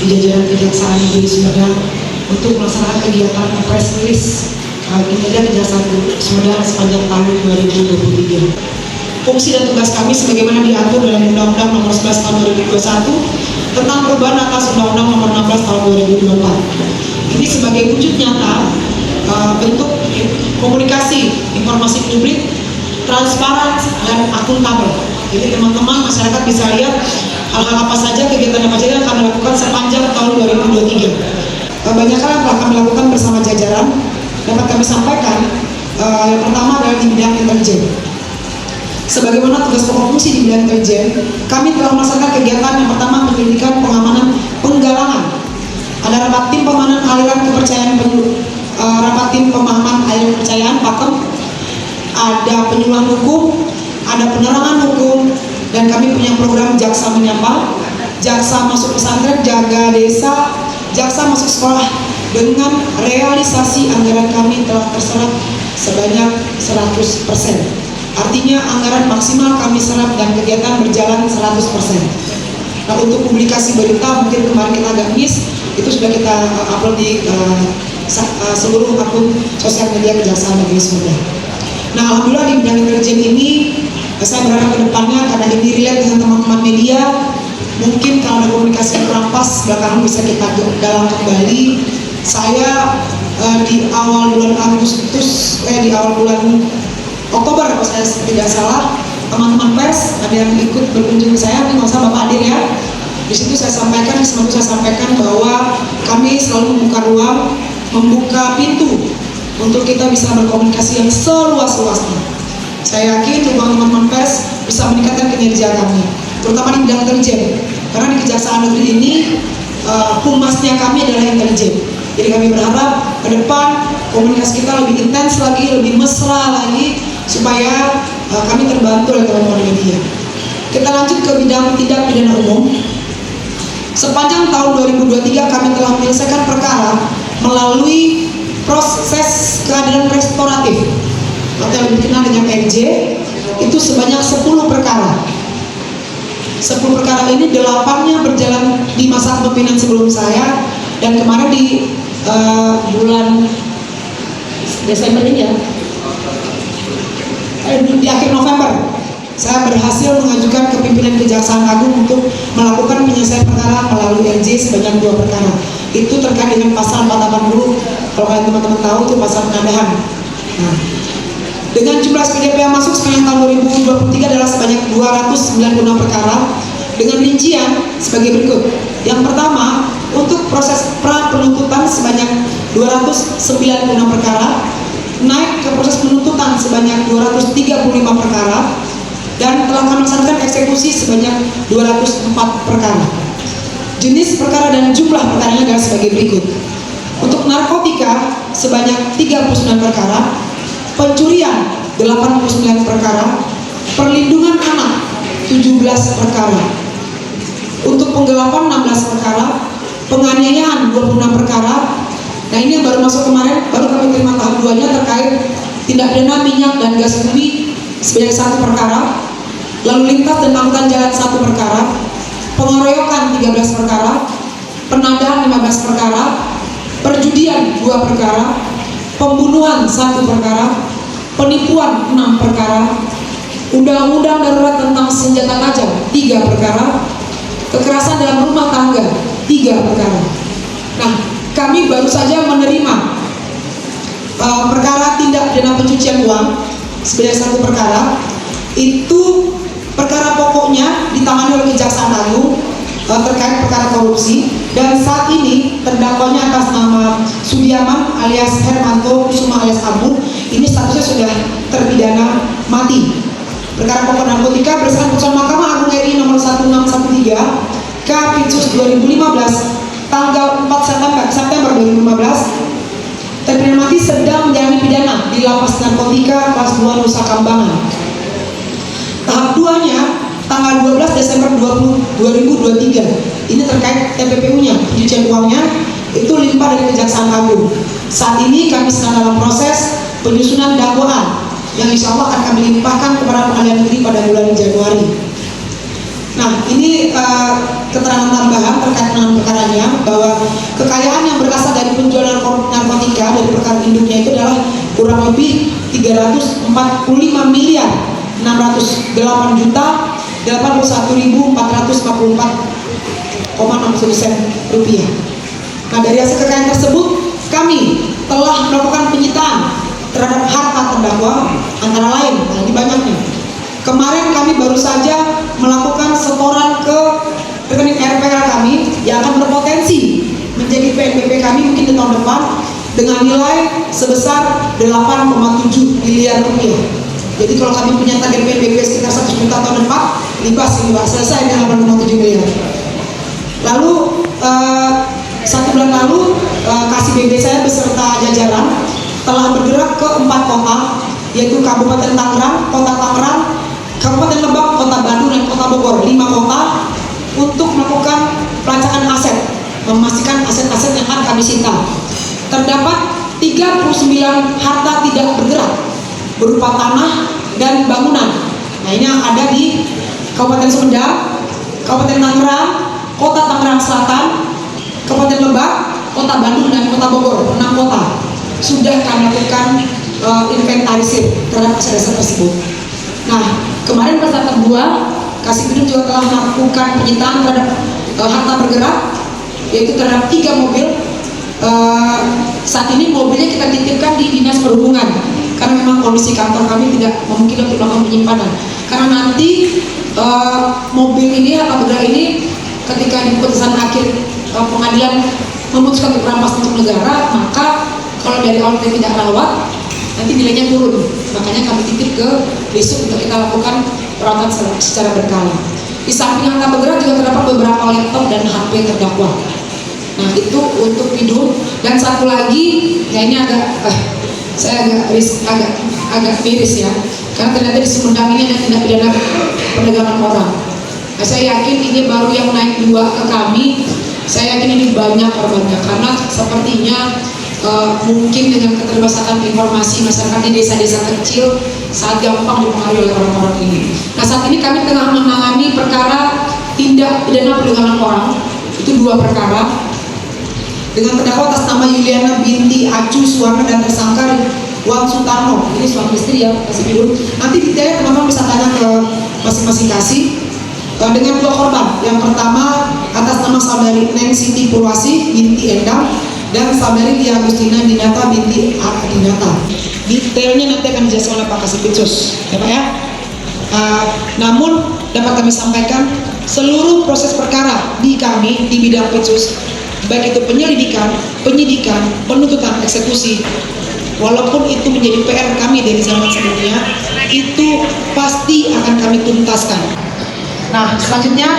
di jajaran Kejaksaan Negeri Sumedang untuk melaksanakan kegiatan press release kinerja Kejaksaan Sumedang sepanjang tahun 2023. Fungsi dan tugas kami sebagaimana diatur dalam Undang-Undang Nomor 11 Tahun 2021 tentang perubahan atas Undang-Undang Nomor 16 Tahun 2024. Ini sebagai wujud nyata bentuk komunikasi informasi publik transparan dan akuntabel. Jadi teman-teman masyarakat bisa lihat hal-hal apa saja, kegiatan apa saja yang kami lakukan sepanjang tahun 2023. Banyak hal yang telah kami lakukan bersama jajaran dapat kami sampaikan. Yang pertama adalah di bidang intelijen. Sebagaimana tugas pokok fungsi di bidang intelijen, kami telah melaksanakan kegiatan yang pertama penyelidikan, pengamanan, penggalangan. Ada rapat tim pemahaman aliran kepercayaan rapat tim pemahaman aliran kepercayaan (PAKEM), ada penyuluhan hukum, ada penerangan hukum, dan kami punya program Jaksa Menyapa, Jaksa Masuk Pesantren, Jaga Desa, Jaksa Masuk Sekolah. Dengan realisasi anggaran kami telah terserap sebanyak 100%. Artinya anggaran maksimal kami serap dan kegiatan berjalan 100%. Nah, untuk publikasi berita mungkin kemarin kita agak miss, itu sudah kita upload di seluruh akun sosial media Kejaksaan Negeri Sumedang. Nah, alhamdulillah di bidang intelijen ini saya berharap ke depannya, karena ini relate dengan teman-teman media, mungkin kalau ada komunikasi yang kurang pas belakangan bisa kita galang kembali. Saya di awal bulan Agustus, di awal bulan Oktober kalau saya tidak salah, teman-teman pers ada yang ikut berkunjung ke saya, ini nggak usah Bapak hadir ya. Di situ saya sampaikan, bahwa kami selalu membuka ruang, membuka pintu untuk kita bisa berkomunikasi yang seluas-luasnya. Saya yakin teman-teman pers bisa meningkatkan kinerja kami, terutama di bidang intelijen. Karena di Kejaksaan Negeri ini humasnya kami adalah intelijen. Jadi kami berharap ke depan komunikasi kita lebih intens lagi, lebih mesra lagi, supaya kami terbantu oleh teman-teman media. Kita lanjut ke bidang tindak pidana umum. Sepanjang tahun 2023 kami telah menyelesaikan perkara melalui proses keadilan restoratif atau yang dikenal dengan PNJ, itu sebanyak 10 perkara. 10 perkara ini 8-nya berjalan di masa kepemimpinan sebelum saya, dan kemarin di bulan Desember ini ya, di akhir November saya berhasil mengajukan ke pimpinan Kejaksaan Agung untuk melakukan penyelesaian perkara melalui NJ sebanyak 2 perkara. Itu terkait dengan pasal 480, kalau kalian teman-teman tahu itu pasal penadahan. Nah, dengan jumlah SPDP yang masuk sepanjang tahun 2023 adalah sebanyak 296 perkara dengan rincian sebagai berikut. Yang pertama, untuk proses pra penuntutan sebanyak 296 perkara, naik ke proses penuntutan sebanyak 235 perkara, dan telah kami laksanakan eksekusi sebanyak 204 perkara. Jenis perkara dan jumlah perkaranya adalah sebagai berikut. Untuk narkotika sebanyak 39 perkara, pencurian 89 perkara, perlindungan anak 17 perkara. Untuk penggelapan 16 perkara, penganiayaan 26 perkara. Nah, ini yang baru masuk kemarin, baru kami terima tahap 2-nya terkait tindak pidana minyak dan gas bumi sebanyak 1 perkara, lalu lintas dan angkutan jalan 1 perkara, pengeroyokan 13 perkara, penadahan 15 perkara, perjudian 2 perkara, pembunuhan 1 perkara, penipuan 6 perkara, undang-undang darurat tentang senjata tajam 3 perkara, kekerasan dalam rumah tangga 3 perkara. Nah, kami baru saja menerima perkara tindak pidana pencucian uang sebanyak 1 perkara. Itu perkara pokoknya ditangani oleh Kejaksaan Agung terkait perkara korupsi, dan saat ini terdakwanya atas nama Sudiaman alias Hermanto Kusuma alias Abu, ini statusnya sudah terpidana mati. Perkara pokok narkotika berdasarkan putusan Mahkamah Agung RI nomor 1613 Kapitsus 2015 tanggal 4 September 2015, terpidana mati sedang menjalani pidana di lapas narkotika kelas 2 Nusa Kambangan. Tahap 2-nya tanggal 12 Desember 2023. Ini terkait TPPU-nya, pencucian uangnya, itu limpah dari Kejaksaan Agung. Saat ini kami sedang dalam proses penyusunan dakwaan yang insya Allah akan kami limpahkan kepada Pengadilan Negeri pada bulan Januari. Nah, Nah, ini keterangan tambahan terkait dengan perkaranya, bahwa kekayaan yang berasal dari penjualan narkotika dari perkara induknya itu adalah kurang lebih 345 miliar 608 juta 81.444,61 sen rupiah. Nah, dari hasil kekayaan tersebut kami telah melakukan penyitaan terhadap harta terdakwa antara lain, nah ini banyaknya. Kemarin kami baru saja melakukan setoran ke rekening RPL kami yang akan berpotensi menjadi PNBP kami mungkin di tahun depan dengan nilai sebesar 8,7 miliar rupiah. Jadi kalau kami punya target PNBP sekitar 1 juta tahun depan, libas ini Pak, selesai dengan 8,7 miliar. Lalu 1 bulan lalu KSBB saya beserta jajaran telah bergerak ke 4 kota, yaitu Kabupaten Tangerang, Kota Tangerang, Kabupaten Lebak, Kota Bandung, dan Kota Bogor, 5 kota untuk melakukan pelacakan aset, memastikan aset-aset yang akan kami sita. Terdapat 39 harta tidak bergerak berupa tanah dan bangunan. Nah, ini yang ada di Kabupaten Sumedang, Kabupaten Tangerang, Kota Tangerang Selatan, Kabupaten Lebak, Kota Bandung, dan Kota Bogor, 6 kota. Sudah kami lakukan inventarisir terhadap aset-aset tersebut. Nah, kemarin pada tahap 2, Kasih juga telah melakukan penyitaan terhadap harta bergerak, yaitu terhadap 3 mobil. Saat ini mobilnya kita titipkan di Dinas Perhubungan karena memang kondisi kantor kami tidak memungkinkan untuk melakukan penyimpanan. Karena nanti mobil ini, harta bergerak ini, ketika di putusan akhir pengadilan memutuskan untuk rampas untuk negara, maka kalau dari awal tidak rawat, nanti nilainya turun. Makanya kami titip ke besok untuk kita lakukan perawatan secara berkala. Di samping harta bergerak juga terdapat beberapa laptop dan HP terdakwa. Nah, itu untuk hidup. Dan satu lagi, ya ini saya agak miris ya, karena ternyata di Sumedang ini ada tindak pidana perdagangan orang. Nah, saya yakin ini baru yang naik 2 ke kami. Saya yakin ini banyak korbannya, karena sepertinya mungkin dengan keterbatasan informasi masyarakat di desa-desa kecil sangat gampang dipengaruhi oleh orang-orang ini. Nah, saat ini kami tengah menangani perkara tindak pidana perdagangan orang, itu 2 perkara dengan terdakwa atas nama Yuliana binti Acu Suwarna dan tersangka Wan Sutarno. Ini suami istri ya, kasih dulu. Nanti detailnya teman-teman bisa tanya ke masing-masing kasih. Dengan 2 korban, yang pertama atas nama saudari Neng Siti Purwasi binti Endang dan saudari Lia Agustina Dinata binti Dinata. Detailnya nanti akan dijelaskan oleh Pak Kasipitsus, ya Pak ya. Namun dapat kami sampaikan seluruh proses perkara di kami di bidang Pitsus, baik itu penyelidikan, penyidikan, penuntutan, eksekusi, walaupun itu menjadi PR kami dari zaman sebelumnya, itu pasti akan kami tuntaskan. Nah, selanjutnya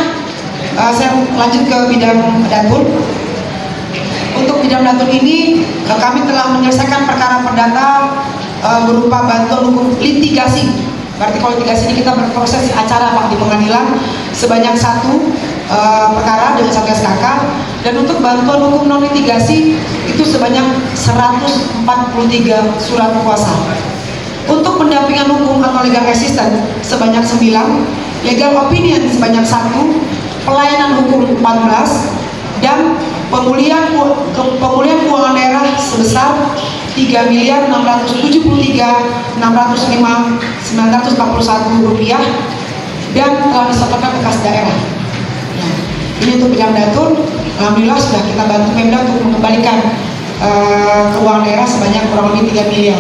saya lanjut ke bidang dapur. Untuk bidang dapur ini kami telah menyelesaikan perkara perdata berupa bantuan hukum litigasi. Berarti kalau litigasi ini kita berproses acara Pak di pengadilan sebanyak 1 perkara dengan 1 SKK, dan untuk bantuan hukum non litigasi itu sebanyak 143 surat kuasa. Untuk pendampingan hukum atau legal assistance sebanyak 9, legal opinion sebanyak 1, pelayanan hukum 14, dan pemulihan keuangan daerah sebesar 3.673.605.941 rupiah dan telah disetorkan ke kas daerah. Nah, ini untuk bidang datur. Alhamdulillah sudah kita bantu Pemda untuk mengembalikan keuangan daerah sebanyak kurang lebih 3 miliar.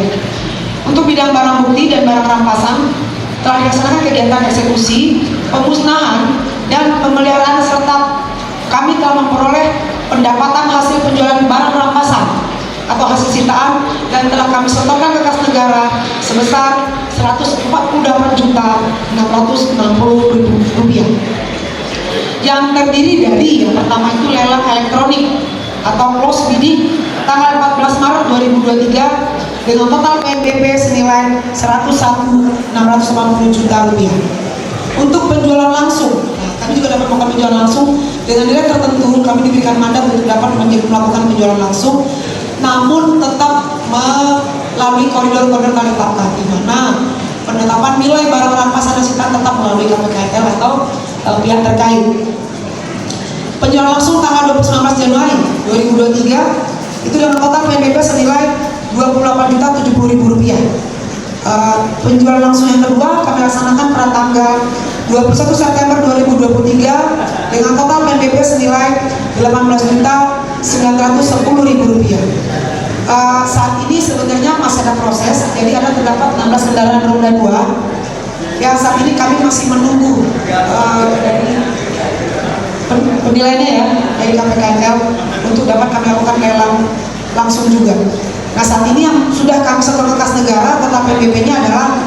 Untuk bidang barang bukti dan barang rampasan telah dilaksanakan kegiatan eksekusi, pemusnahan, dan pemeliharaan, serta kami telah memperoleh pendapatan hasil penjualan barang rampasan atau hasil sitaan dan telah kami setorkan ke kas negara sebesar 148.660.000 rupiah, yang terdiri dari yang pertama itu lelang elektronik atau close bidding tanggal 14 Maret 2023 dengan total PNBP senilai 101.680 juta rupiah. Untuk penjualan langsung, kami juga dapat melakukan penjualan langsung dengan nilai tertentu. Kami diberikan mandat untuk dapat melakukan penjualan langsung, namun tetap melalui koridor-koridor kami tetapkan, di mana penetapan nilai barang rampasan dan sitaan tetap melalui KPKL atau pihak terkait. Penjualan langsung tanggal 19 Januari 2023 itu dengan total PNBP senilai Rp28.070.000. Penjualan langsung yang kedua kami laksanakan pada tanggal 21 September 2023 dengan total PNBP senilai Rp18.910.000. Saat ini sebenarnya masih ada proses, jadi ada terdapat 16 kendaraan roda 2 yang saat ini kami masih menunggu dari penilaiannya ya dari KPKNL untuk dapat kami lakukan lelang langsung juga. Nah saat ini yang sudah kami setorkan kas negara total PNBP-nya adalah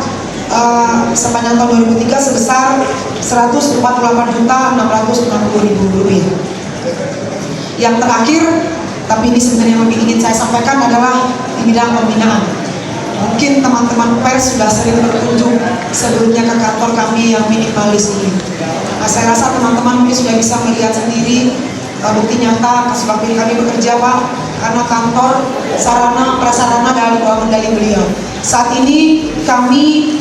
sepanjang tahun 2003 sebesar Rp148.660.000. Yang terakhir, tapi ini sebenarnya yang ingin saya sampaikan adalah di bidang pembinaan. Mungkin teman-teman pers sudah sering berkunjung sebelumnya ke kantor kami yang minimalis ini. Nah, saya rasa teman-teman mungkin sudah bisa melihat sendiri bukti nyata kasus bakti kami bekerja Pak, karena kantor sarana prasarana dari bawah kendali beliau. Saat ini kami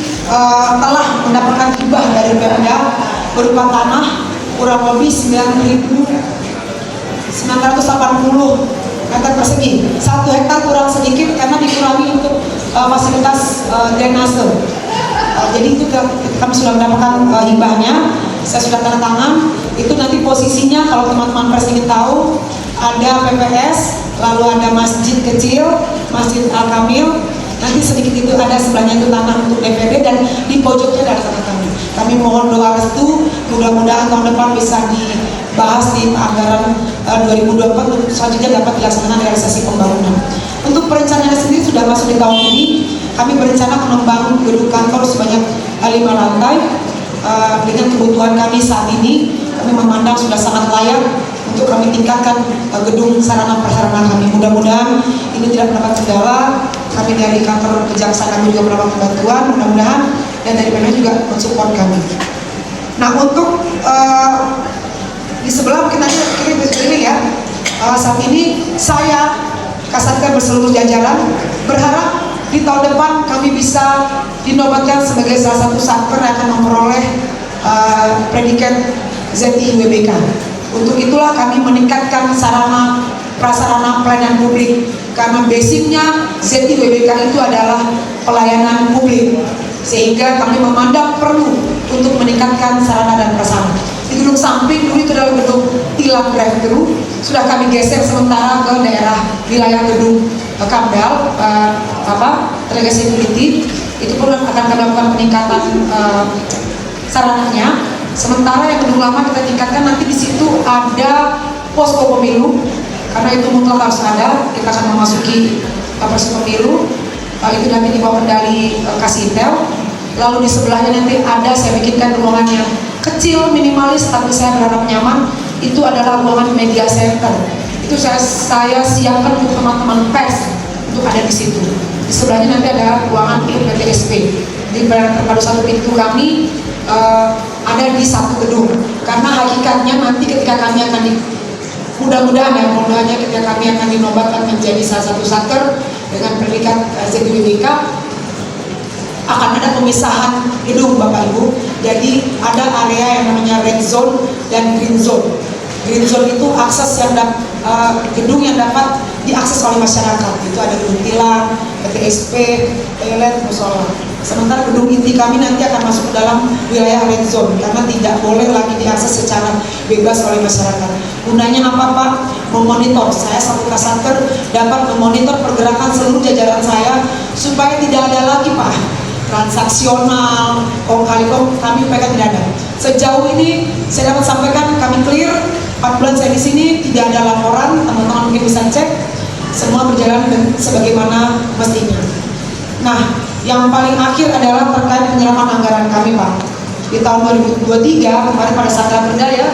telah mendapatkan hibah dari Pemda berupa tanah kurang lebih 9.980 meter persegi, 1 hektar kurang sedikit karena dikurangi untuk fasilitas drainase. Jadi itu kami sudah mendapatkan hibahnya, saya sudah tanda tangan. Itu nanti posisinya kalau teman-teman pers ingin tahu, ada PPS, lalu ada masjid kecil, Masjid Al-Kamil. Nanti sedikit itu ada sebelahnya itu tanah untuk DPD dan di pojoknya ada tanah kami. Kami mohon doa restu, mudah-mudahan tahun depan bisa dibahas di anggaran 2024 untuk selanjutnya dapat dilaksanakan realisasi pembangunan. Untuk perencanaannya sendiri sudah masuk di tahun ini, kami berencana membangun gedung kantor sebanyak 5 lantai. Dengan kebutuhan kami saat ini, kami memandang sudah sangat layak untuk kami tingkatkan gedung sarana prasarana kami. Mudah-mudahan ini tidak mendapat kendala. Kami dari kantor kejaksaan kami juga mendapat bantuan, mudah-mudahan, dan dari Pemda juga mensupport kami. Nah untuk di sebelah mungkin nanti ini ya, saat ini saya Kasatgas berseluruh jajaran berharap di tahun depan kami bisa dinobatkan sebagai salah satu satker yang akan memperoleh predikat ZIWBK. Untuk itulah kami meningkatkan sarana prasarana pelayanan publik, karena basicnya ZIWBK itu adalah pelayanan publik, sehingga kami memandang perlu untuk meningkatkan sarana dan prasarana. Di gedung samping dulu itu adalah gedung tilang drive-thru, sudah kami geser sementara ke daerah wilayah gedung Kamdal, tenaga security. Itu pun akan kami lakukan peningkatan sarananya. Sementara yang gedung lama kita tingkatkan, nanti di situ ada posko pemilu, karena itu mutlak harus ada. Kita akan memasuki proses pemilu, itu nanti di bawah kendali Kasintel. Lalu di sebelahnya nanti ada saya bikinkan ruangan yang kecil, minimalis, tapi saya berharap nyaman. Itu adalah ruangan media center. Itu saya siapkan untuk teman-teman pers untuk ada di situ. Di sebelahnya nanti ada ruangan PTSP. Di terpadu satu pintu kami ada di satu gedung. Karena hakikatnya nanti ketika kami akan mudah-mudahan ketika kami akan dinobatkan menjadi salah satu satker dengan predikat ZIWBK, akan ada pemisahan gedung Bapak Ibu. Jadi ada area yang namanya red zone dan green zone. Green zone itu akses yang gedung yang dapat diakses oleh masyarakat. Itu ada gedung tilang, PTSP, toilet, musola. Sementara gedung inti kami nanti akan masuk ke dalam wilayah red zone karena tidak boleh lagi diakses secara bebas oleh masyarakat. Gunanya apa Pak? Memonitor. Saya satu Kasatker dapat memonitor pergerakan seluruh jajaran saya supaya tidak ada lagi Pak transaksional, kong kali kong, kami pegang tidak ada. Sejauh ini saya dapat sampaikan kami clear, 4 bulan saya di sini tidak ada laporan, teman-teman mungkin bisa cek, semua berjalan sebagaimana mestinya. Nah, yang paling akhir adalah terkait penyerapan anggaran kami Pak. Di tahun 2023 kemarin pada saat Raperda ya,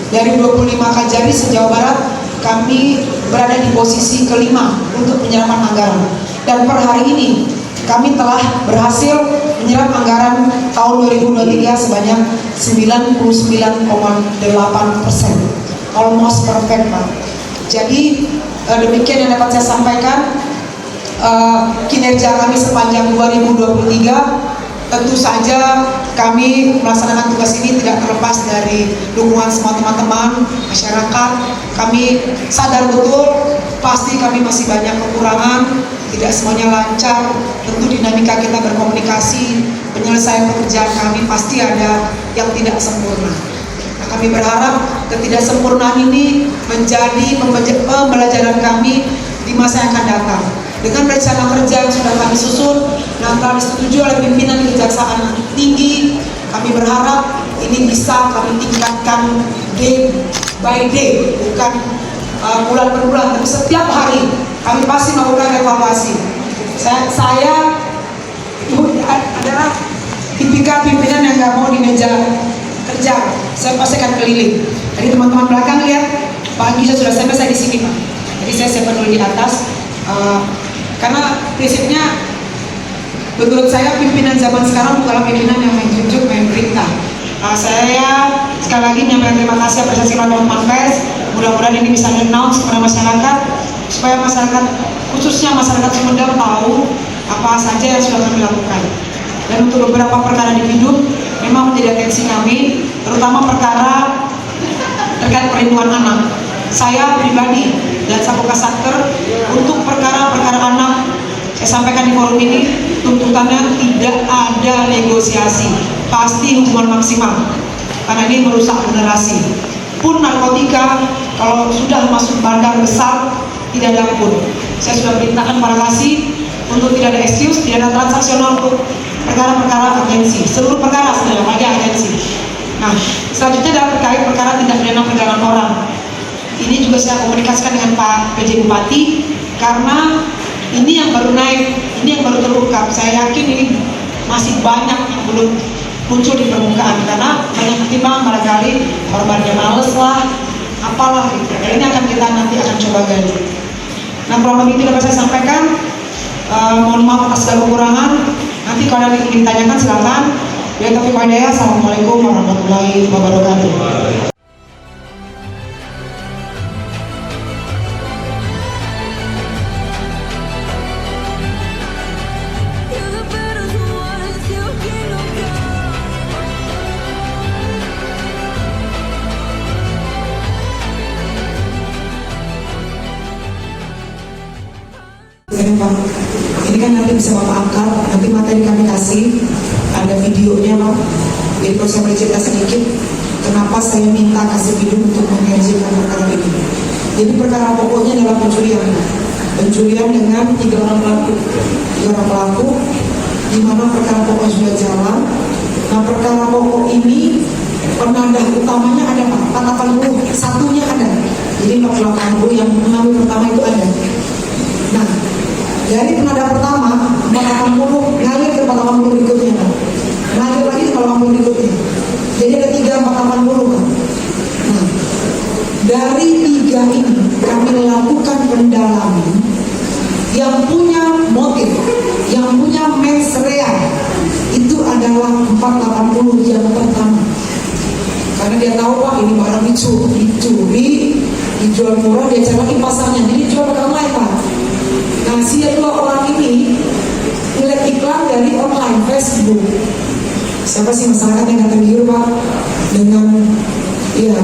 dari 25 Kajari se-Jawa Barat kami berada di posisi kelima untuk penyerapan anggaran. Dan per hari ini kami telah berhasil menyerap anggaran tahun 2023 sebanyak 99,8%. Almost perfect Pak. Jadi demikian yang dapat saya sampaikan. Kinerja kami sepanjang 2023 Tentu saja kami melaksanakan tugas ini tidak terlepas dari dukungan semua teman-teman masyarakat. Kami sadar betul pasti kami masih banyak kekurangan, tidak semuanya lancar. Tentu dinamika kita berkomunikasi, penyelesaian pekerjaan kami pasti ada yang tidak sempurna. Nah, kami berharap ketidaksempurnaan ini menjadi pembelajaran kami di masa yang akan datang. Dengan rencana kerja yang sudah kami susun dan telah disetujui oleh pimpinan Kejaksaan Tinggi, kami berharap ini bisa kami tingkatkan day by day, bukan bulan per bulan, tapi setiap hari kami pasti melakukan evaluasi. Saya adalah tipikal pimpinan yang nggak mau di meja kerja, saya pasti akan keliling. Jadi teman-teman belakang lihat, pagi saya sudah sampai, saya di sini Pak. Jadi saya penulis di atas. Karena prinsipnya menurut saya pimpinan zaman sekarang bukanlah pimpinan yang main junjung, main perintah. Saya sekali lagi menyampaikan terima kasih apresiasi kepada teman pers. Mudah-mudahan ini bisa announce kepada masyarakat supaya masyarakat, khususnya masyarakat Sumedang, tahu apa saja yang sudah kami lakukan. Dan untuk beberapa perkara individu memang menjadi atensi kami, terutama perkara terkait perlindungan anak. Saya pribadi dan Saku Kasatker untuk perkara-perkara anak, saya sampaikan di forum ini, tuntutannya tidak ada negosiasi, pasti hukuman maksimal, karena ini merusak generasi. Pun narkotika, kalau sudah masuk bandar besar, tidak ada ampun. Saya sudah perintahkan para kasih untuk tidak ada excuse, tidak ada transaksional untuk perkara-perkara agensi. Seluruh perkara sudah ada agensi. Nah, selanjutnya adalah terkait perkara tindak pidana perdagangan orang. Ini juga saya komunikasikan dengan Pak PJ Bupati, karena ini yang baru naik, ini yang baru terungkap. Saya yakin ini masih banyak yang belum muncul di permukaan, karena banyak pertimbangan, barangkali korbannya males lah, apalah gitu. Nah, ini akan kita nanti akan coba gali. Nah, kurang lebih itu dapat saya sampaikan. Mohon maaf atas segala kekurangan. Nanti kalau ada yang ingin ditanyakan silakan. Ya, tapi Assalamualaikum warahmatullahi wabarakatuh. Ini kan nanti bisa Bapak angkat, nanti materi kami kasih, ada videonya Pak. Jadi kalau saya boleh cerita sedikit, kenapa saya minta kasih video untuk mengajarkan perkara ini. Jadi perkara pokoknya adalah pencurian. Pencurian dengan 3 orang pelaku. 3 orang pelaku, di mana perkara pokok sudah jalan. Nah, perkara pokok ini penadah utamanya ada Pak, 480, satunya ada. Jadi 480 yang mengambil pertama itu ada. Nah, dari penadah pertama 480 ngalir ke 480 berikutnya, ngalir lagi ke 480 berikutnya. Jadi ada 3 480 kan. Nah, dari 3 ini kami lakukan pendalaman. Yang punya motif, yang punya mens rea itu adalah 480 yang pertama. Karena dia tahu Pak, ini barang dicuri, dijual murah, dia cari lagi pasarnya, jadi jual ke online Pak. Nah, si 2 orang ini ngeliat iklan dari online Facebook. Siapa sih masyarakat yang nggak tergiur Pak dengan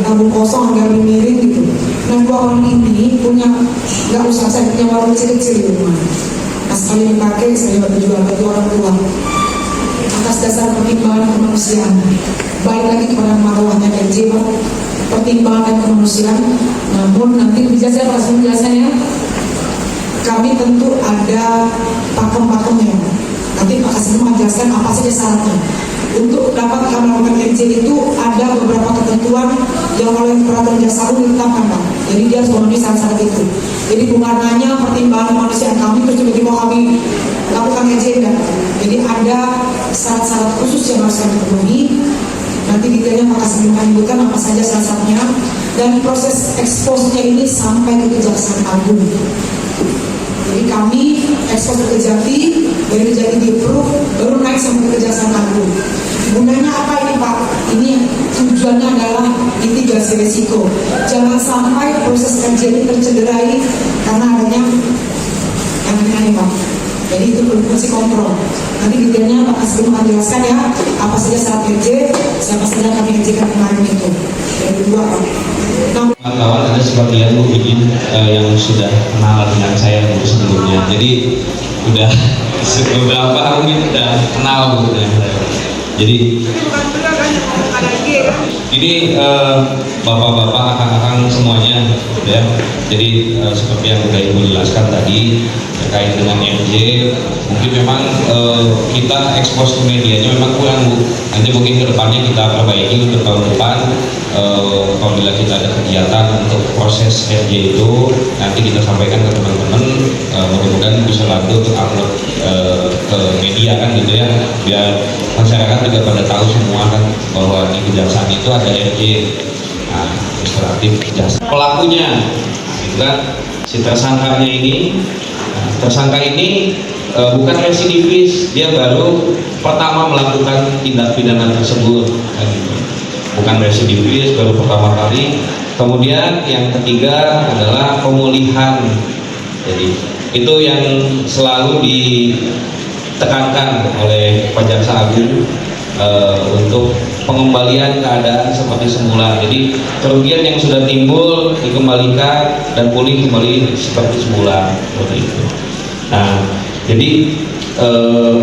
tabung kosong harga miring gitu. Nah, 2 orang ini punya, nggak usah, saya punya warung kecil-kecil di rumah. Nah, sekali dipakai, sekali dijual ke orang tua. Atas dasar pertimbangan kemanusiaan, balik lagi kepada marwahnya PJ Pak, pertimbangan dan kemanusiaan. Namun nanti saya langsung penjelasannya. Kami tentu ada pakem-pakemnya. Nanti Pak Kasih menjelaskan apa saja syaratnya. Untuk dapat kami melakukan MJ itu ada beberapa ketentuan yang oleh peraturan Jaksa Agung ditetapkan Pak. Jadi dia harus memenuhi syarat-syarat itu. Jadi bukan hanya pertimbangan kemanusiaan kami terus tiba-tiba kami lakukan MJ enggak. Jadi ada syarat-syarat khusus yang harus kami penuhi. Nanti detailnya Pak Kasih menyebutkan apa saja syarat-syaratnya, dan proses eksposnya ini sampai ke Kejaksaan Agung. Jadi kami ekspos ke Kejati, dari Kejati di approve, baru naik sampai ke Kejaksaan Agung. Gunanya apa ini Pak? Ini tujuannya adalah mitigasi resiko. Jangan sampai proses kerja ini tercederai karena adanya yang aneh Pak. Jadi itu fungsi kontrol. Nanti detailnya Pak Kasbun akan jelaskan ya, apa saja syarat RJ, siapa saja kami RJ-kan kemarin itu. Yang kedua Pak. Kawan-kawan, ada sebagian Bu izin yang sudah kenal dengan saya Bu sebelumnya. Jadi udah beberapa mungkin udah kenal Bu dengan saya. Jadi ini bapak-bapak, akang-akang semuanya ya. Jadi seperti yang sudah Ibu jelaskan tadi terkait dengan MJ, mungkin memang kita ekspos ke medianya memang kurang Bu. Nanti mungkin kedepannya kita perbaiki untuk tahun depan. Apabila kita ada kegiatan untuk proses RJ itu, nanti kita sampaikan ke teman-teman, mudah-mudahan bisa bantu untuk upload ke media kan gitu ya, biar masyarakat juga pada tahu semua kan bahwa di kejaksaan itu ada RJ, nah administratif kejaksaan. Pelakunya, gitu kan, si tersangkanya ini, tersangka ini bukan residivis, dia baru pertama melakukan tindak pidana tersebut. Bukan residivis, baru pertama kali. Kemudian yang ketiga adalah pemulihan. Jadi itu yang selalu ditekankan oleh Pak Jaksa Agung untuk pengembalian keadaan seperti semula. Jadi kerugian yang sudah timbul dikembalikan dan pulih kembali seperti semula, seperti itu. Nah, jadi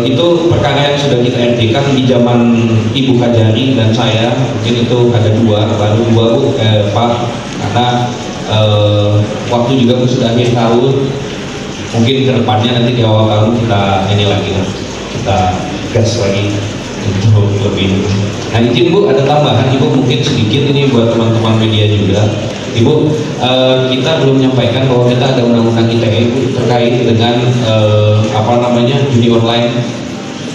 itu perkara yang sudah kita RT-kan di zaman Ibu Kajari dan saya, mungkin itu ada baru dua Bu, Pak, karena waktu juga sudah akhir tahun, mungkin kedepannya nanti di awal tahun kita ini lagi lah, kita gas lagi untuk lebih. Nah izin Bu, ada tambahan Ibu mungkin sedikit ini buat teman-teman media juga. Ibu, kita belum menyampaikan bahwa kita ada undang-undang ITE terkait dengan judi online.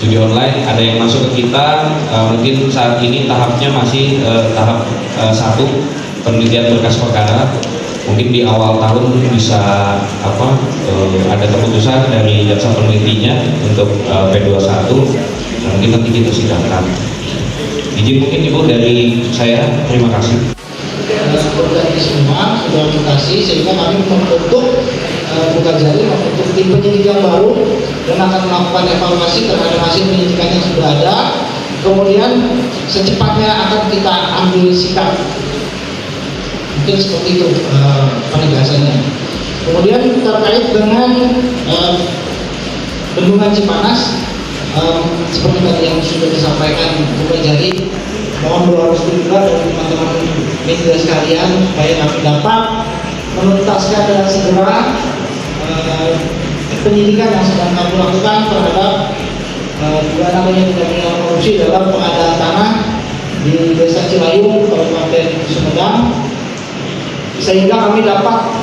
Judi online ada yang masuk ke kita, mungkin saat ini tahapnya masih tahap 1 penelitian berkas perkara. Mungkin di awal tahun bisa ada keputusan dari jaksa penelitinya untuk P21. Mungkin nanti kita sidangkan. Izin mungkin Ibu dari saya, terima kasih. Berganti semua sudah mutasi sehingga kami membentuk bukan jadi membentuk tim penyidik yang baru dan akan melakukan evaluasi terhadap hasil penyidikan yang sudah ada. Kemudian secepatnya akan kita ambil sikap. Mungkin seperti itu penegasannya. Kemudian terkait dengan Bendungan Cipanas, seperti tadi yang sudah disampaikan bukan jadi, mohon doa restu juga dari teman-teman media sekalian supaya kami dapat menuntaskan dengan segera penyidikan yang sedang kami lakukan terhadap juga namanya tidak pidana korupsi dalam pengadaan tanah di Desa Cirayung, Kabupaten Sumedang, sehingga kami dapat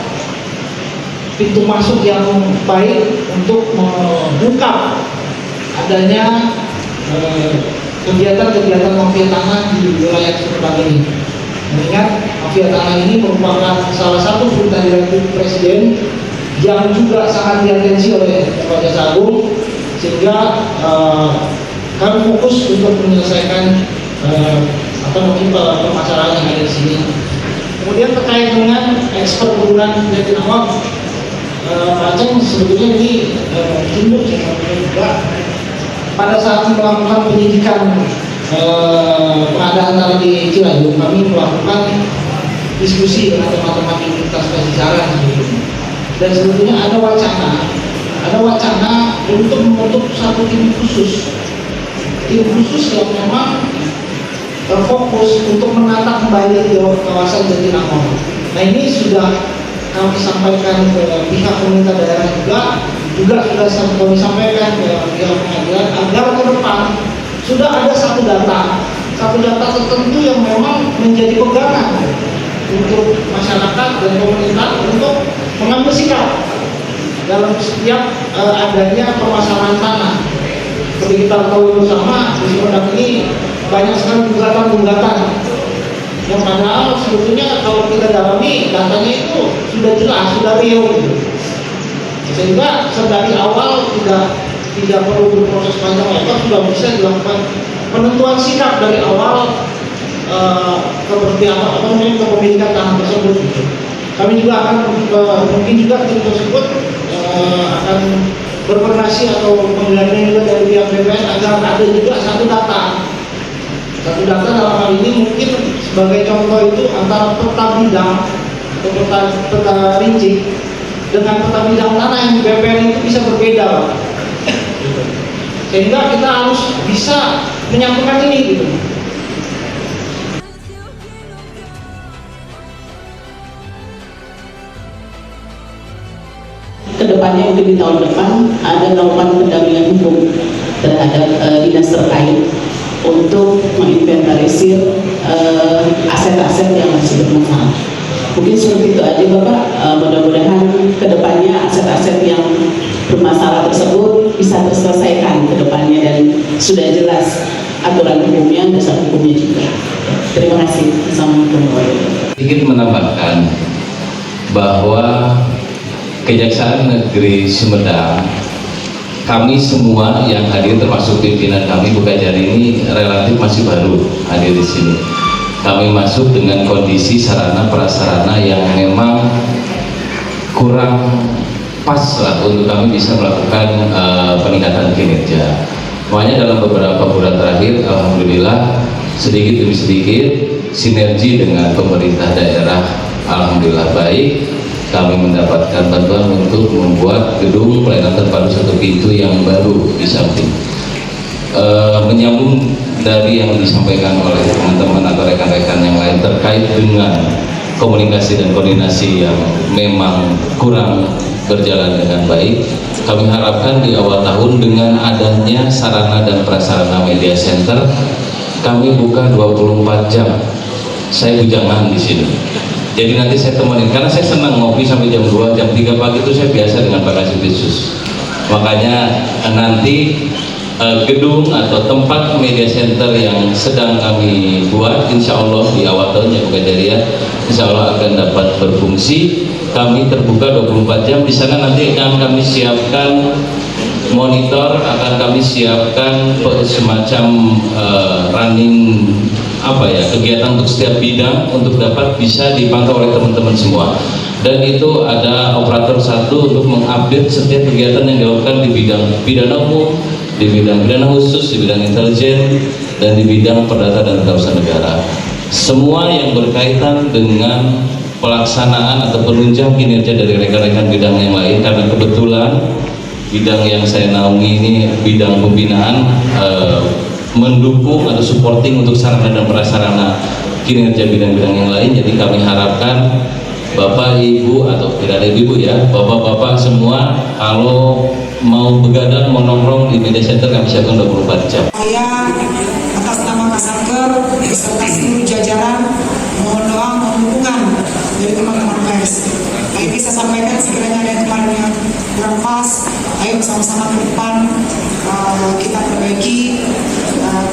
pintu masuk yang baik untuk mengungkap adanya kegiatan-kegiatan mafia tanah di wilayah Sumedang ini. Mengingat mafia tanah ini merupakan salah satu perintah direktif Presiden yang juga sangat diatensi oleh Pak Jaksa Agung, sehingga kami fokus untuk menyelesaikan permasalahan yang ada di sini. Kemudian terkait dengan ekspor perkebunan Jatinangor, Pak Aceng sebetulnya ini timbul juga pada saat melakukan penyidikan pengadaan tanah di Cirayung, kami melakukan diskusi dengan teman-teman di lintas pembicaraan dan sebetulnya ada wacana untuk membentuk satu tim khusus yang memang terfokus untuk menata kembali di kawasan Jatinangor. Nah ini sudah kami sampaikan ke pihak pemerintah daerah juga sudah kami sampaikan ke pihak pengadilan agar ke depan sudah ada satu data tertentu yang memang menjadi pegangan untuk masyarakat dan pemerintah untuk mengambil sikap dalam setiap adanya permasalahan tanah. Seperti kita tahu bersama di Sumedang ini banyak sekali gugatan-gugatan yang padahal sebetulnya kalau kita dalami datanya itu sudah jelas, sudah real gitu. Sehingga dari awal tidak perlu berproses panjang lebar, sudah bisa dilakukan penentuan sikap dari awal kepemilikan tanah tersebut. Kami juga akan mungkin juga tim tersebut akan berkoordinasi atau menggandeng juga dari pihak BPS agar ada juga satu data dalam hal ini mungkin sebagai contoh itu antara peta bidang atau peta rinci dengan peta bidang tanah yang di BPN itu bisa berbeda, Pak. Sehingga kita harus bisa menyatukan ini gitu. Kedepannya mungkin di tahun depan ada melakukan pendampingan hukum terhadap dinas terkait untuk menginventarisir aset-aset yang masih bermasalah. Mungkin seperti itu aja Bapak. Mudah-mudahan kedepannya aset-aset yang bermasalah tersebut bisa terselesaikan kedepannya dan sudah jelas aturan hukumnya, dasar hukumnya juga. Terima kasih. Assalamualaikum warahmatullahi wabarakatuh. Ingin menambahkan bahwa Kejaksaan Negeri Sumedang, kami semua yang hadir termasuk pimpinan kami Bukajari ini relatif masih baru hadir di sini. Kami masuk dengan kondisi sarana prasarana yang memang kurang pas lah untuk kami bisa melakukan peningkatan kinerja. Makanya dalam beberapa bulan terakhir, alhamdulillah sedikit demi sedikit sinergi dengan pemerintah daerah, alhamdulillah baik. Kami mendapatkan bantuan untuk membuat gedung pelayanan terpadu satu pintu yang baru di samping. Menyambung dari yang disampaikan oleh teman-teman atau rekan-rekan yang lain terkait dengan komunikasi dan koordinasi yang memang kurang berjalan dengan baik, kami harapkan di awal tahun dengan adanya sarana dan prasarana media center, kami buka 24 jam. Saya bujangan di sini. Jadi nanti saya temenin, karena saya senang ngopi sampai jam 2, jam 3 pagi itu saya biasa dengan Pak Kasubditsus. Makanya nanti gedung atau tempat media center yang sedang kami buat, insya Allah di awal tahun ya Bukajari, insya Allah akan dapat berfungsi. Kami terbuka 24 jam, di sana nanti akan kami siapkan monitor, akan kami siapkan semacam running kegiatan untuk setiap bidang untuk dapat bisa dipantau oleh teman-teman semua. Dan itu ada operator satu untuk mengupdate setiap kegiatan yang dilakukan di bidang pidana umum, di bidang pidana khusus, di bidang intelijen, dan di bidang perdata dan tata usaha negara. Semua yang berkaitan dengan pelaksanaan atau penunjang kinerja dari rekan-rekan bidang yang lain, karena kebetulan bidang yang saya naungi ini bidang pembinaan, mendukung atau supporting untuk sarana dan prasarana kinerja bidang-bidang yang lain. Jadi kami harapkan Bapak Ibu, atau tidak ada ibu ya, bapak-bapak semua kalau mau begadang, mau nongkrong di media center kami siapkan 24 jam. Saya atas nama Kasatker beserta seluruh jajaran mohon doa, mohon dukungan dari teman-teman pers. Baik, bisa sampaikan sekiranya ada yang kemarin yang kurang pas, ayo bersama-sama ke depan kita perbaiki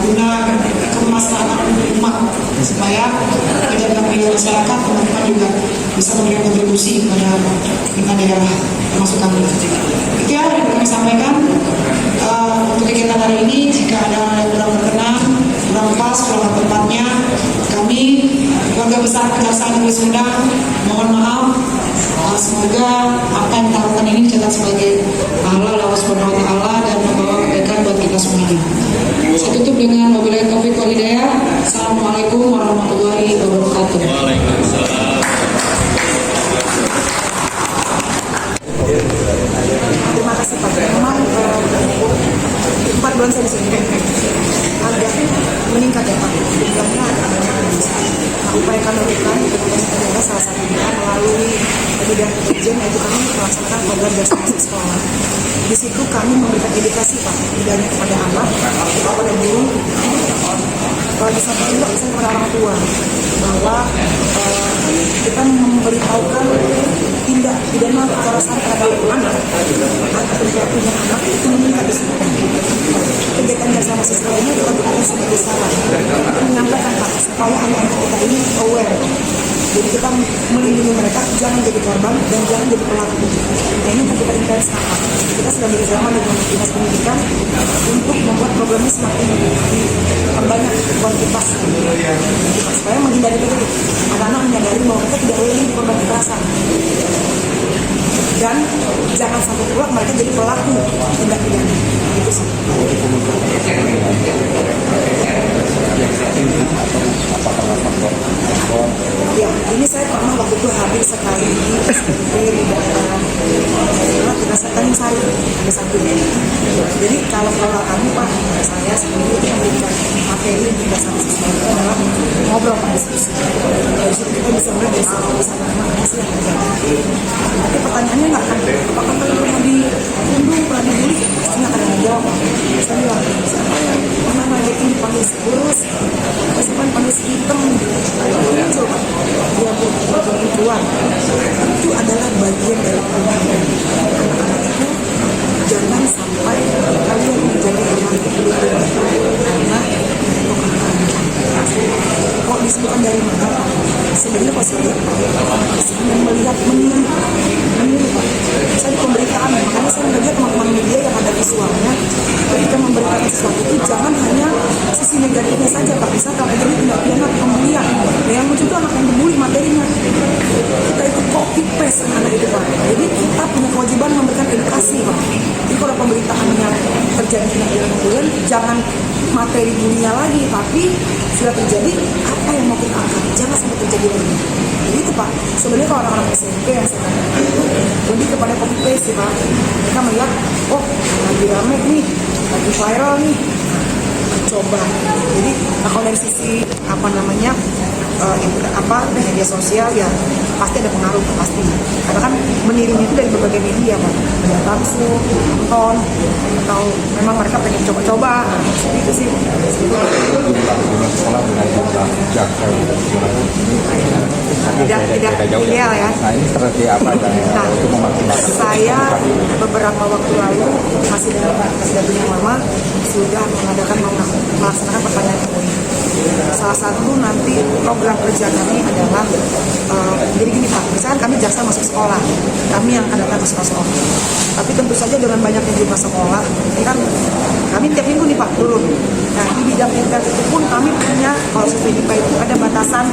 guna kemaslahatan umat, supaya pejabat masyarakat, teman-teman juga bisa memberikan kontribusi kepada kita daerah termasuk kami. Itu ya yang kami sampaikan untuk kegiatan hari ini. Jika ada yang kurang berkenan, kurang pas, kurang tempatnya, kami keluarga besar Kejaksaan Negeri Sumedang mohon maaf. Semoga apa yang kita lakukan ini dicatat sebagai pahala Allah Subhanahu wa Ta'ala dan membawa kebaikan buat kita semuanya. Saya tutup dengan wabillahi taufiq wal hidayah. Assalamualaikum warahmatullahi wabarakatuh. Terima kasih Pak. Memang 4 bulan saya di sini agak meningkat ya Pak. Jumlahnya agak banyak yang bisa. Nah, upaya kami lakukan adalah salah satunya melalui bidang intelijen, yaitu kami melaksanakan program jasa masuk sekolah. Di situ kami memberikan edukasi Pak, tidak hanya kepada anak, kepada guru, di samping juga misalnya kepada orang tua, bahwa kita memberitahukan tindak pidana kekerasan terhadap anak atau punya anak itu meningkat di situ. Kegiatan jasa masuk sekolah ini kita gunakan sebagai saran untuk menyampaikan Pak, supaya anak-anak kita ini aware. Jadi kita melindungi mereka, jangan jadi korban dan jangan jadi pelaku. Nah, ini yang kita intens Pak. Kita sudah bekerjasama dengan dinas pendidikan untuk membuat programnya semakin memperbanyak kuantitas, supaya menghindari itu anak-anak menyadari bahwa mereka tidak boleh korban kekerasan. dan jangan sampai pula mereka jadi pelaku tindak pidana. Itu sih. Ya, ini saya pernah waktu itu hadir sekali di SMP di daerah Tanjung Sari, ada satu. Jadi kalau kami Pak, saya sendiri itu memberikan materi untuk dasar siswa itu adalah ngobrol Pak, diskusi. Dari situ kita bisa melihat bisa mana sih yang terjadi. Tapi pertanyaannya nggak akan, apakah pernah diundung, pernah dibully? Pastinya akan menjawab. Saya bilang, siapa yang pernah ngajakin dipanggil kurus, siapa yang panggil hitam, muncul Pak. Dia perempuan itu adalah bagian dari anak-anak itu. Jangan sampai kalian menjadi orang karena kok disebutkan dari mana? Sebenarnya pas saya melihat meniru Pak. Saya di pemberitaan, makanya saya melihat teman-teman media yang ada visualnya ketika memberikan sesuatu itu jangan hanya sisi negatifnya saja Pak. Misalkan jadi tindak pidana pembulian, yang muncul itu anak yang dibully materinya. Kita itu copy paste anak itu Pak. Jadi kita punya kewajiban memberikan edukasi Pak. Jadi kalau pemberitaannya terjadi tindak pidana pembulian, jangan materi bulinya lagi, tapi sudah terjadi apa yang mau kita angkat, jangan sampai terjadi lagi. Jadi itu Pak, sebenarnya kalau orang-orang SMP yang sekarang itu lebih kepada copy paste sih Pak. Mereka melihat, oh lagi rame nih, lagi viral nih, coba. Jadi kalau dari sisi media sosial ya pasti ada pengaruh pasti. Karena kan menirunya itu dari berbagai media Pak, langsung nonton atau memang mereka pengen coba-coba. Itu sih. Tidak ideal ya. Nah ini strategi apa untuk memaksimalkan? Saya beberapa waktu lalu masih dalam Presiden Mama sudah melaksanakan pertanyaan ini. Salah satu nanti program kerja kami adalah jadi gini Pak, misalkan kami jaksa masuk sekolah, kami yang akan datang ke sekolah. Tapi tentu saja dengan banyaknya jumlah sekolah, ini kan kami tiap minggu nih Pak turun. Nah di bidang intern itu pun kami punya, kalau SPDIPA itu ada batasan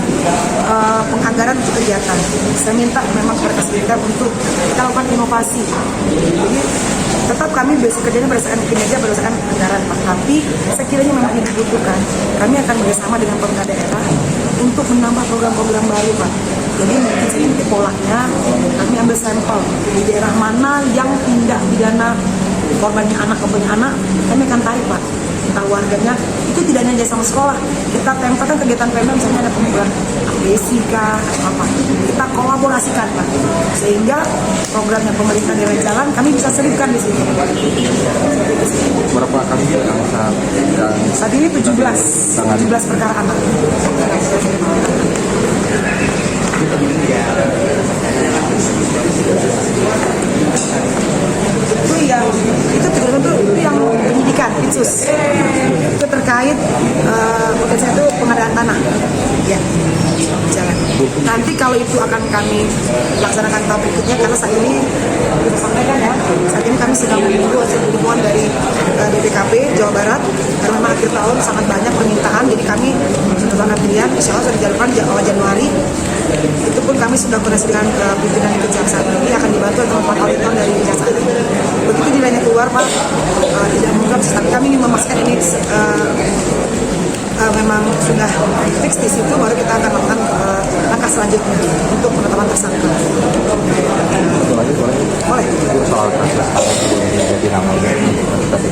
penganggaran untuk kegiatan. Saya minta memang kepada SPDIPA untuk kita lakukan inovasi. Jadi tetap kami kerjanya berdasarkan kinerja, berdasarkan anggaran Pak. Tapi sekiranya memang ini dibutuhkan, kami akan bersama dengan pemerintah daerah untuk menambah program-program baru Pak. Jadi mungkin seperti polanya, kami ambil sampel di daerah mana yang tindak pidana korbannya anak, kami akan tarik Pak. Kita warganya itu tidak hanya sama sekolah, kita tempelkan kegiatan Pemda, misalnya ada pengumpulan APC kah atau apa, kita kolaborasikan Pak, sehingga program yang pemerintah daerah jalan kami bisa selipkan di sini. Berapa kali saat ini 17 perkara anak. Itu yang pendidikan Itsus itu terkait potensi itu pengadaan tanah ya jalan. Nanti kalau itu akan kami laksanakan tahap berikutnya, karena saat ini kita sampaikan ya, saat ini kami sedang menunggu hasil pengumuman dari DPKP Jawa Barat karena memang akhir tahun sangat banyak permintaan, jadi kami sudah antrian, insya Allah sudah dijalankan awal Januari. Itu pun kami sudah koordinasi dengan pimpinan Kejaksaan, ini akan dibantu oleh teman-teman auditor dari Kejaksaan. Begitu nilainya keluar Pak, tidak mengungkap, tapi kami ingin memastikan ini memang sudah fix di situ, baru kita akan melakukan langkah selanjutnya untuk penetapan tersangka. Boleh. Soal kasus jadi nama tapi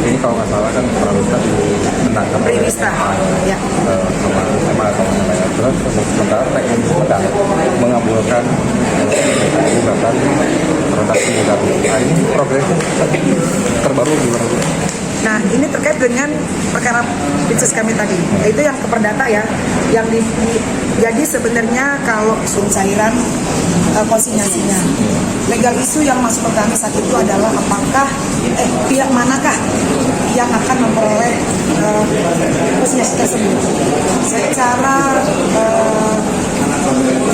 ini kalau nggak salah kan Pramuka ditangkap oleh ya. sama terus sementara TKN sedang mengabulkan gugatan redaksi gugatan. Nah ini progresnya terbaru gimana? Nah ini terkait dengan perkara Itsus kami tadi, itu yang keperdata ya, yang jadi sebenarnya kalau cairan konsinyasinya, legal isu yang masuk ke kami saat itu adalah apakah pihak manakah yang akan memperoleh konsinyasi tersebut. Secara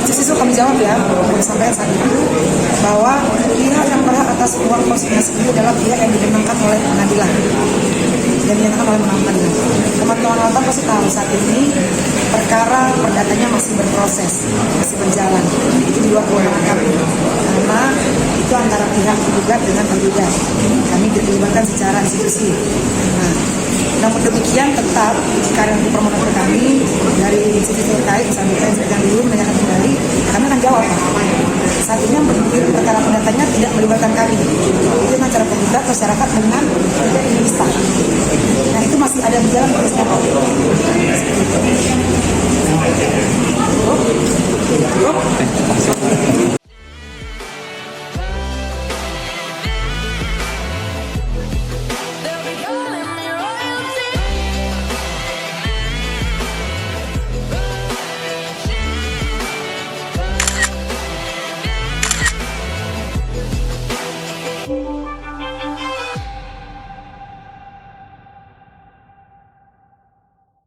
itu kami jawab ya, sampai saat itu bahwa pihak yang berhak atas uang konsinyasi itu adalah pihak yang dimenangkan oleh pengadilan. dan dinyatakan oleh menang pengadilan. Teman-teman nonton pasti tahu saat ini perkara perdatanya masih berproses, masih berjalan. Itu di luar kewenangan kami, karena itu antara pihak tergugat dengan tergugat. Kami dilibatkan secara institusi. Nah, namun demikian tetap jika ada permohonan kami dari institusi terkait, misalnya BPN dulu menanyakan kembali, kami akan jawab. Saat ini yang perkara perdatanya tidak melibatkan kami. Itu dengan cara penggugat masyarakat dengan